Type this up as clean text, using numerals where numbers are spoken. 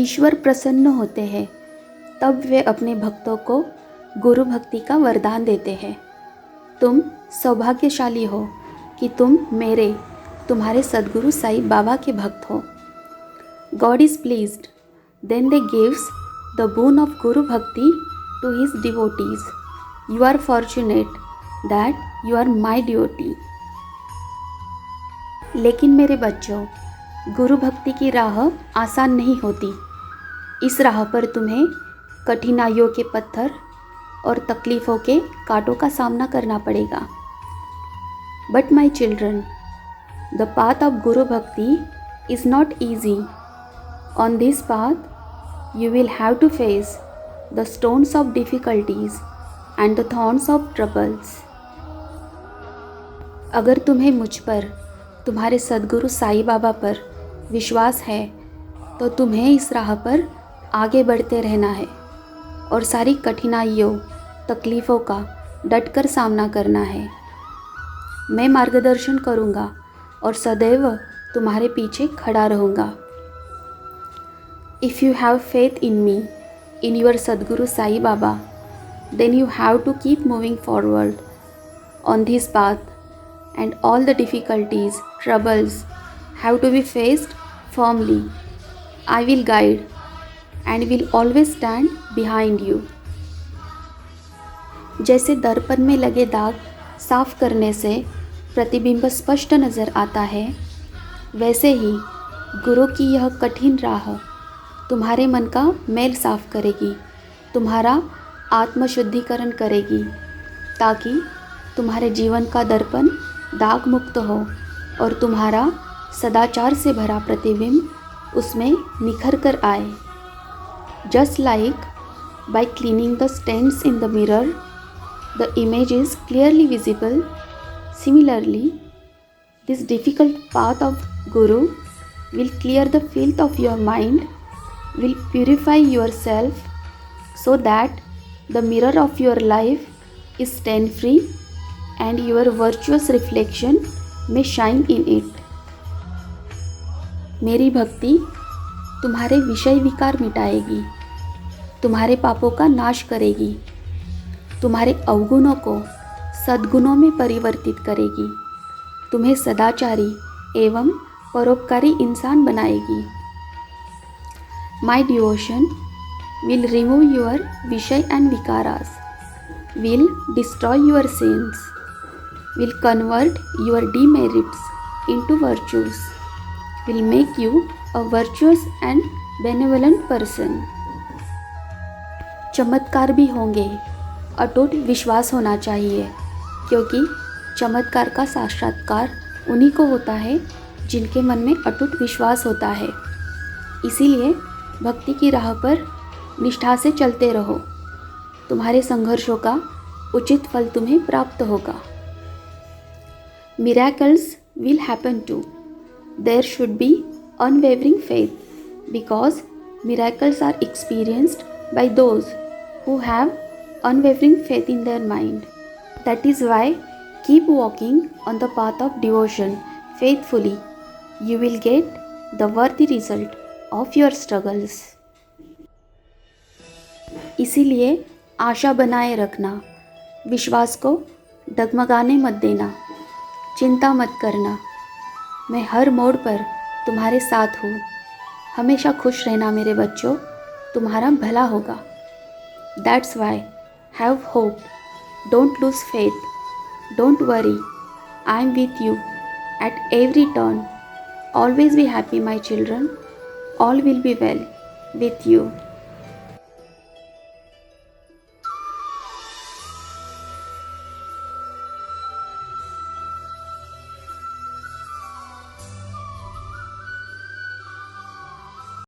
ईश्वर प्रसन्न होते हैं तब वे अपने भक्तों को गुरु भक्ति का वरदान देते हैं। तुम सौभाग्यशाली हो कि तुम तुम्हारे सद्गुरु साईं बाबा के भक्त हो। God is pleased. Then they gives the boon of Guru Bhakti to his devotees. You are fortunate that you are my devotee. लेकिन मेरे बच्चों, गुरु भक्ति की राह आसान नहीं होती। इस राह पर तुम्हें कठिनाइयों के पत्थर और तकलीफ़ों के कांटों का सामना करना पड़ेगा। But my children, the path of Guru Bhakti is not easy. On this path, you will have to face the stones of difficulties and the thorns of troubles. अगर तुम्हें मुझ पर, तुम्हारे सद्गुरु साईं बाबा पर विश्वास है तो तुम्हें इस राह पर आगे बढ़ते रहना है और सारी कठिनाइयों, तकलीफ़ों का डटकर सामना करना है। मैं मार्गदर्शन करूँगा और सदैव तुम्हारे पीछे खड़ा रहूँगा। If you have faith in me, in your Sadguru Sai Baba, then you have to keep moving forward on this path, and all the difficulties, troubles have to be faced firmly. I will guide and will always stand behind you. जैसे दर्पण में लगे दाग साफ करने से प्रतिबिंब स्पष्ट नज़र आता है, वैसे ही गुरु की यह कठिन राह तुम्हारे मन का मैल साफ करेगी, तुम्हारा आत्मशुद्धिकरण करेगी, ताकि तुम्हारे जीवन का दर्पण दाग मुक्त हो और तुम्हारा सदाचार से भरा प्रतिबिंब उसमें निखर कर आए। Just like by cleaning the stains in the mirror, the image is clearly visible. Similarly, this difficult path of Guru will clear the filth of your mind, will purify yourself so that the mirror of your life is stain free and your virtuous reflection may shine in it. मेरी भक्ति तुम्हारे विषय विकार मिटाएगी, तुम्हारे पापों का नाश करेगी, तुम्हारे अवगुणों को सद्गुणों में परिवर्तित करेगी, तुम्हें सदाचारी एवं परोपकारी इंसान बनाएगी। My devotion will remove your Vishay and Vikaras, will destroy your sins, will convert your demerits into virtues, will make you a virtuous and benevolent person. चमत्कार भी होंगे, अटूट विश्वास होना चाहिए, क्योंकि चमत्कार का साक्षात्कार उन्हीं को होता है जिनके मन में अटूट विश्वास होता है। इसीलिए भक्ति की राह पर निष्ठा से चलते रहो, तुम्हारे संघर्षों का उचित फल तुम्हें प्राप्त होगा। Miracles will happen too. There should be unwavering faith, because miracles are experienced by those who have unwavering faith in their mind. That is why keep walking on the path of devotion faithfully. You will get the worthy result of your struggles. इसीलिए आशा बनाए रखना, विश्वास को डगमगाने मत देना, चिंता मत करना। मैं हर मोड़ पर तुम्हारे साथ हूँ। हमेशा खुश रहना मेरे बच्चों, तुम्हारा भला होगा। That's why have hope. Don't lose faith. Don't worry. I am with you at every turn. Always be happy, my children. All will be well with you.